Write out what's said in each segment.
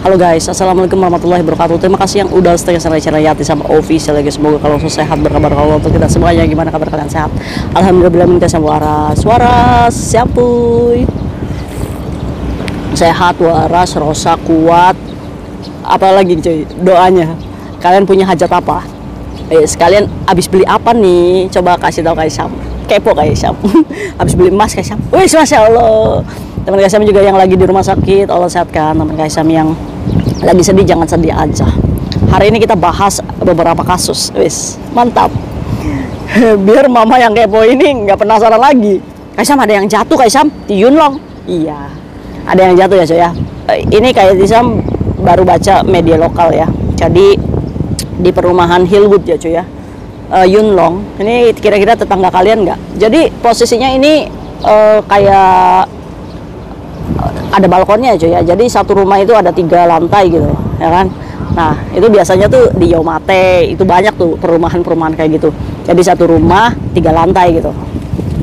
Halo guys, assalamualaikum warahmatullahi wabarakatuh. Terima kasih yang udah stay channel Yati sama official lagi. Semoga kalau sehat berkabar kalau untuk kita semuanya. Gimana kabar kalian, sehat? Alhamdulillah minta suara siapuy. Sehat, waras, rosa, kuat. Apalagi cuy doanya. Kalian punya hajat apa? Sekalian abis beli apa nih? Coba kasih tahu Kak Isyam. Kepo Kak Isyam. Abis beli emas Kak Isyam. Wih, Masya Allah. Teman Kak Isyam juga yang lagi di rumah sakit, Allah sehatkan. Teman Kak Isyam yang lagi sedih, jangan sedih aja. Hari ini kita bahas beberapa kasus. Wis, mantap. Biar mama yang kepo ini nggak penasaran lagi. Kak Isyam, ada yang jatuh Kak Isyam di Yunlong. Iya, ada yang jatuh ya cuy ya. Ini Kak Isyam baru baca media lokal ya. Jadi di perumahan Hillwood ya cuy ya, Yunlong. Ini kira-kira tetangga kalian nggak? Jadi posisinya ini kayak ada balkonnya cuy ya. Jadi satu rumah itu ada 3 lantai gitu ya kan. Nah itu biasanya tuh di Yaumate itu banyak tuh perumahan-perumahan kayak gitu. Jadi satu rumah 3 lantai gitu.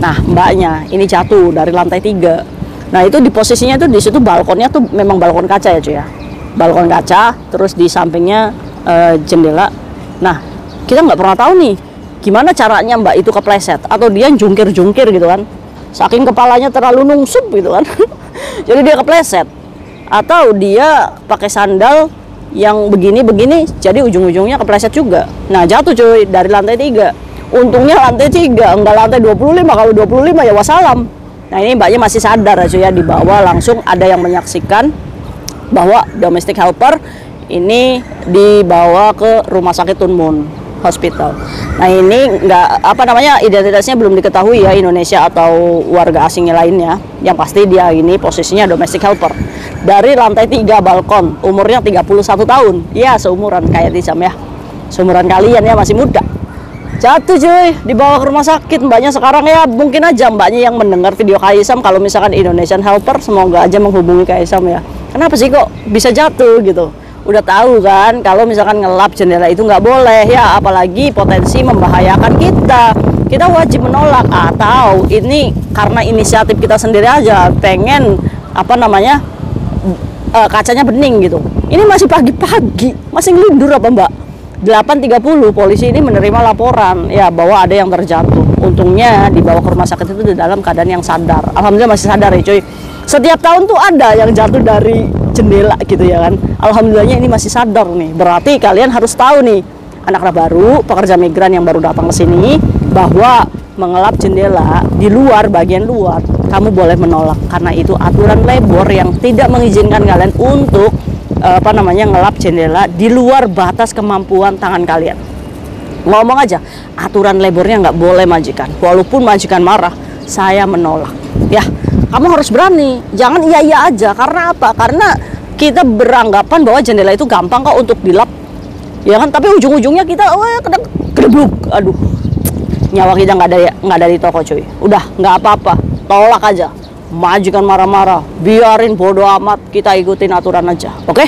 Nah mbaknya ini jatuh dari lantai 3. Nah itu di posisinya tuh di situ balkonnya tuh memang balkon kaca ya cuy ya. Balkon kaca, terus di sampingnya jendela. Nah kita nggak pernah tahu nih gimana caranya mbak itu kepleset atau dia jungkir-jungkir gitu kan. Saking kepalanya terlalu nungsup gitu kan. Jadi dia kepleset atau dia pakai sandal yang begini-begini, jadi ujung-ujungnya kepleset juga. Nah jatuh cuy dari lantai 3. Untungnya lantai 3 enggak lantai 25. Kalau 25 ya wassalam. Nah ini mbaknya masih sadar cuy ya. Di bawah langsung ada yang menyaksikan bahwa domestic helper ini dibawa ke rumah sakit Tunmun Hospital. Nah ini identitasnya belum diketahui ya, Indonesia atau warga asing lainnya. Yang pasti dia ini posisinya domestic helper dari lantai 3 balkon, umurnya 31 tahun ya, seumuran kayak Isyam ya, seumuran kalian ya, masih muda. Jatuh cuy, dibawa ke rumah sakit. Mbaknya sekarang ya mungkin aja mbaknya yang mendengar video Kak Isyam, kalau misalkan Indonesian helper semoga aja menghubungi Kak Isyam ya. Kenapa sih kok bisa jatuh gitu? Udah tahu kan kalau misalkan ngelap jendela itu nggak boleh ya, apalagi potensi membahayakan kita. Kita wajib menolak. Atau ini karena inisiatif kita sendiri aja pengen kacanya bening gitu. Ini masih pagi-pagi, masih ngelindur apa mbak? 8.30 polisi ini menerima laporan ya bahwa ada yang terjatuh. Untungnya dibawa ke rumah sakit itu di dalam keadaan yang sadar. Alhamdulillah masih sadar ya cuy. Setiap tahun tuh ada yang jatuh dari jendela gitu ya kan. Alhamdulillahnya ini masih sadar nih. Berarti kalian harus tahu nih, anak-anak baru, pekerja migran yang baru datang ke sini, bahwa mengelap jendela di luar, bagian luar, kamu boleh menolak karena itu aturan labor yang tidak mengizinkan kalian untuk ngelap jendela di luar batas kemampuan tangan kalian. Ngomong aja, aturan labornya nggak boleh majikan. Walaupun majikan marah, saya menolak. Ya, kamu harus berani. Jangan iya-iya aja. Karena apa? Karena kita beranggapan bahwa jendela itu gampang kok untuk dilap. Ya kan? Tapi ujung-ujungnya kita kena kedebluk. Aduh. Nyawa kita nggak ada di toko cuy. Udah, nggak apa-apa. Tolak aja. Majikan marah-marah, biarin bodo amat, kita ikutin aturan aja. Oke?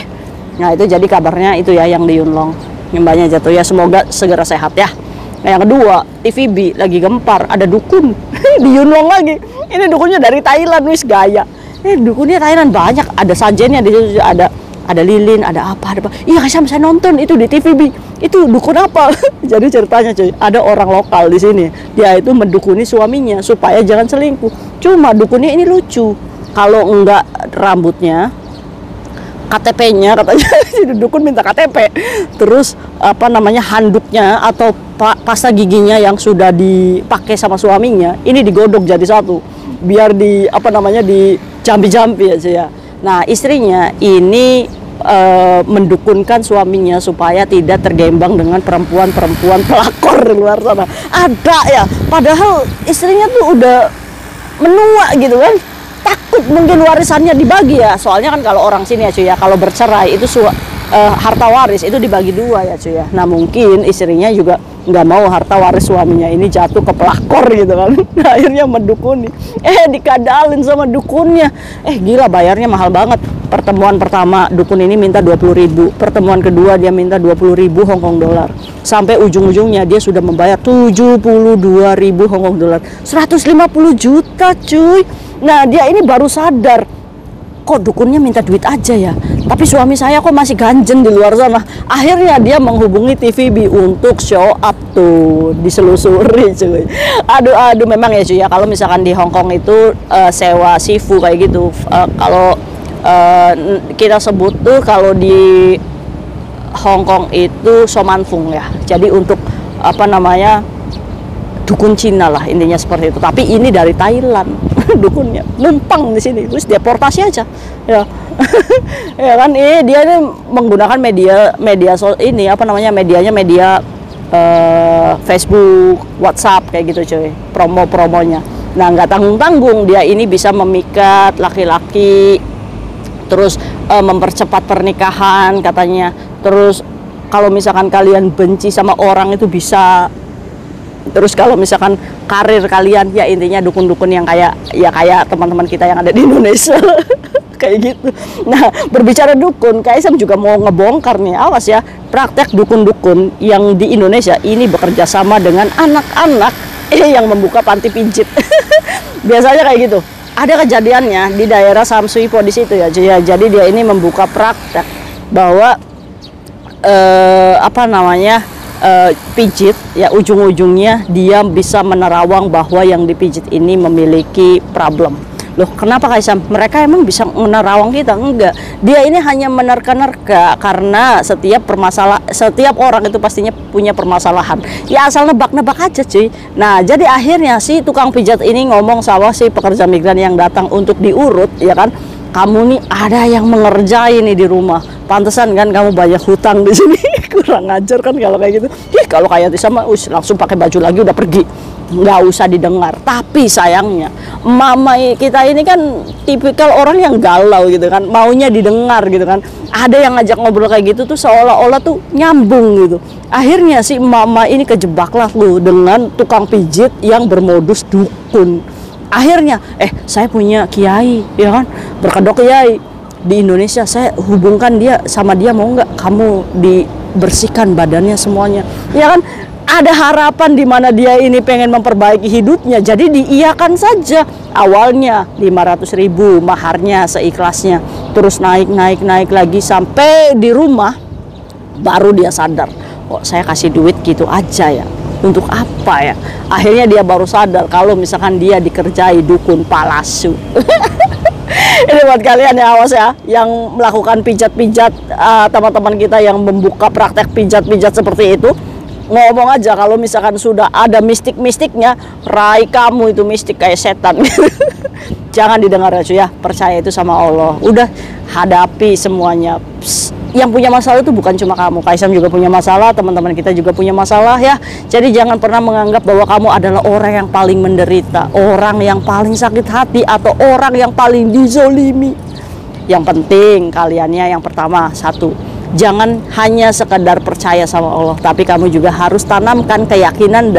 Nah, itu jadi kabarnya itu ya yang di Yunlong. Mbaknya jatuh ya, semoga segera sehat ya. Nah, yang kedua, TVB lagi gempar, ada dukun di Yunlong lagi. Ini dukunnya dari Thailand, wis gaya. Dukunnya Thailand banyak, ada sajennya di situ, ada lilin, ada apa. Iya, saya nonton itu di TVB. Itu dukun apa? Jadi ceritanya cuy, ada orang lokal di sini. Dia itu mendukuni suaminya supaya jangan selingkuh. Cuma dukunnya ini lucu. Kalau enggak rambutnya, KTP-nya katanya dukun minta KTP. Terus handuknya atau pasta giginya yang sudah dipakai sama suaminya ini digodok jadi satu. Biar di jampi-jampi aja ya. Nah, istrinya ini mendukunkan suaminya supaya tidak tergembang dengan perempuan-perempuan pelakor di luar sana. Ada ya, padahal istrinya tuh udah menua gitu kan. Takut mungkin warisannya dibagi ya. Soalnya kan kalau orang sini ya cuy ya, kalau bercerai itu harta waris itu dibagi 2 ya cuy ya. Nah mungkin istrinya juga nggak mau harta waris suaminya ini jatuh ke pelakor gitu kan. Nah, akhirnya mendukuni. Dikadalin sama dukunnya. Gila, bayarnya mahal banget. Pertemuan pertama dukun ini minta 20.000, pertemuan kedua dia minta 20.000 Hong Kong dolar. Sampai ujung-ujungnya dia sudah membayar 72.000 Hong Kong dolar. 150 juta cuy. Nah, dia ini baru sadar kok dukunnya minta duit aja ya, tapi suami saya kok masih ganjen di luar sana. Akhirnya dia menghubungi TVB untuk show up tuh, diselusuri cuy. Aduh memang ya cuy ya, kalau misalkan di Hong Kong itu sewa sifu kayak gitu, kalau kita sebut tuh kalau di Hong Kong itu somanfung ya, jadi untuk apa namanya, dukun Cina lah intinya seperti itu. Tapi ini dari Thailand dukunnya numpang di sini, terus deportasi aja ya. Ya kan, dia ini menggunakan media ini apa namanya, media Facebook, WhatsApp kayak gitu cuy, promonya. Nah nggak tanggung-tanggung dia ini bisa memikat laki-laki, terus mempercepat pernikahan katanya. Terus kalau misalkan kalian benci sama orang itu bisa. Terus kalau misalkan karir kalian, ya intinya dukun-dukun yang kayak teman-teman kita yang ada di Indonesia. Kayak gitu. Nah berbicara dukun, Kaisam juga mau ngebongkar nih, awas ya, praktek dukun-dukun yang di Indonesia ini bekerja sama dengan anak-anak yang membuka panti pijit. Biasanya kayak gitu. Ada kejadiannya di daerah Samsuipo di situ ya. Jadi dia ini membuka praktek bahwa apa namanya, pijit ya, ujung-ujungnya dia bisa menerawang bahwa yang dipijit ini memiliki problem. Loh kenapa Kaisam? Mereka emang bisa menerawang kita? Enggak, dia ini hanya menerka-nerka, karena setiap orang itu pastinya punya permasalahan ya, asal nebak-nebak aja cuy. Nah jadi akhirnya si tukang pijat ini ngomong sama si pekerja migran yang datang untuk diurut, ya kan, kamu nih ada yang mengerjain nih di rumah, pantesan kan kamu banyak hutang di sini. Kurang ajar kan kalau kayak gitu. Kalau kayak sama langsung pakai baju lagi udah pergi, nggak usah didengar. Tapi sayangnya mama kita ini kan tipikal orang yang galau gitu kan, maunya didengar gitu kan. Ada yang ngajak ngobrol kayak gitu tuh seolah-olah tuh nyambung gitu. Akhirnya si mama ini kejebaklah tuh dengan tukang pijit yang bermodus dukun. Akhirnya saya punya kiai ya kan, berkedok kiai di Indonesia, saya hubungkan dia sama dia, mau nggak kamu dibersihkan badannya semuanya, ya kan. Ada harapan di mana dia ini pengen memperbaiki hidupnya, jadi diiyakan saja. Awalnya 500.000 maharnya seikhlasnya, terus naik lagi sampai di rumah baru dia sadar, kok saya kasih duit gitu aja ya, untuk apa ya. Akhirnya dia baru sadar kalau misalkan dia dikerjai dukun palasu. Ini buat kalian ya, awas ya, yang melakukan pijat-pijat, teman-teman kita yang membuka praktek pijat-pijat seperti itu, ngomong aja kalau misalkan sudah ada mistik-mistiknya, rai kamu itu mistik kayak setan. Jangan didengar ya cuy ya, percaya itu sama Allah. Udah hadapi semuanya. Yang punya masalah itu bukan cuma kamu, Kaisam juga punya masalah, teman-teman kita juga punya masalah ya. Jadi jangan pernah menganggap bahwa kamu adalah orang yang paling menderita, orang yang paling sakit hati, atau orang yang paling dizolimi. Yang penting kaliannya yang pertama, satu, jangan hanya sekedar percaya sama Allah, tapi kamu juga harus tanamkan keyakinan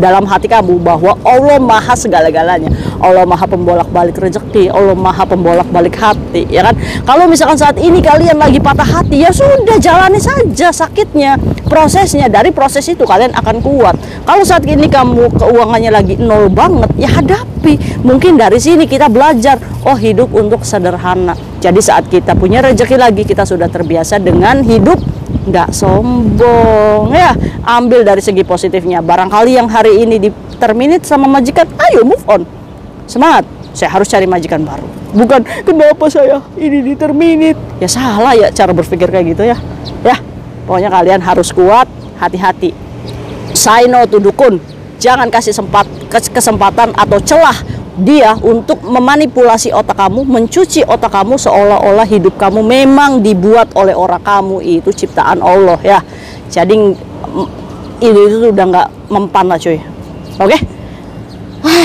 dalam hati kamu bahwa Allah maha segala-galanya. Allah maha pembolak-balik rezeki, Allah maha pembolak-balik hati, ya kan. Kalau misalkan saat ini kalian lagi patah hati, ya sudah, jalani saja sakitnya, prosesnya. Dari proses itu kalian akan kuat. Kalau saat ini kamu keuangannya lagi nol banget, ya hadapi. Mungkin dari sini kita belajar, oh hidup untuk sederhana. Jadi saat kita punya rezeki lagi, kita sudah terbiasa dengan hidup nggak sombong ya. Ambil dari segi positifnya. Barangkali yang hari ini diterminate sama majikan, ayo move on, semangat, saya harus cari majikan baru. Bukan kenapa saya ini diterminate, ya salah ya cara berpikir kayak gitu ya. Ya pokoknya kalian harus kuat, hati-hati, say no to dukun. Jangan kasih kesempatan atau celah dia untuk memanipulasi otak kamu, mencuci otak kamu seolah-olah hidup kamu memang dibuat oleh orang, kamu itu ciptaan Allah ya. Jadi itu udah nggak mempan lah cuy. Oke?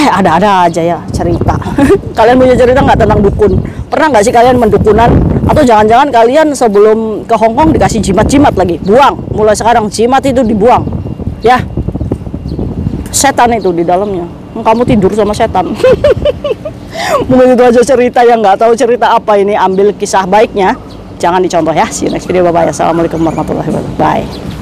Ada-ada aja ya cerita. Kalian punya cerita nggak tentang dukun? Pernah nggak sih kalian mendukunan? Atau jangan-jangan kalian sebelum ke Hong Kong dikasih jimat-jimat lagi? Buang, mulai sekarang jimat itu dibuang ya. Setan itu di dalamnya, kamu tidur sama setan. Mungkin itu aja cerita, yang nggak tahu cerita apa ini, ambil kisah baiknya, jangan dicontoh ya. See you next video, bye bye. Assalamualaikum warahmatullahi wabarakatuh. Bye.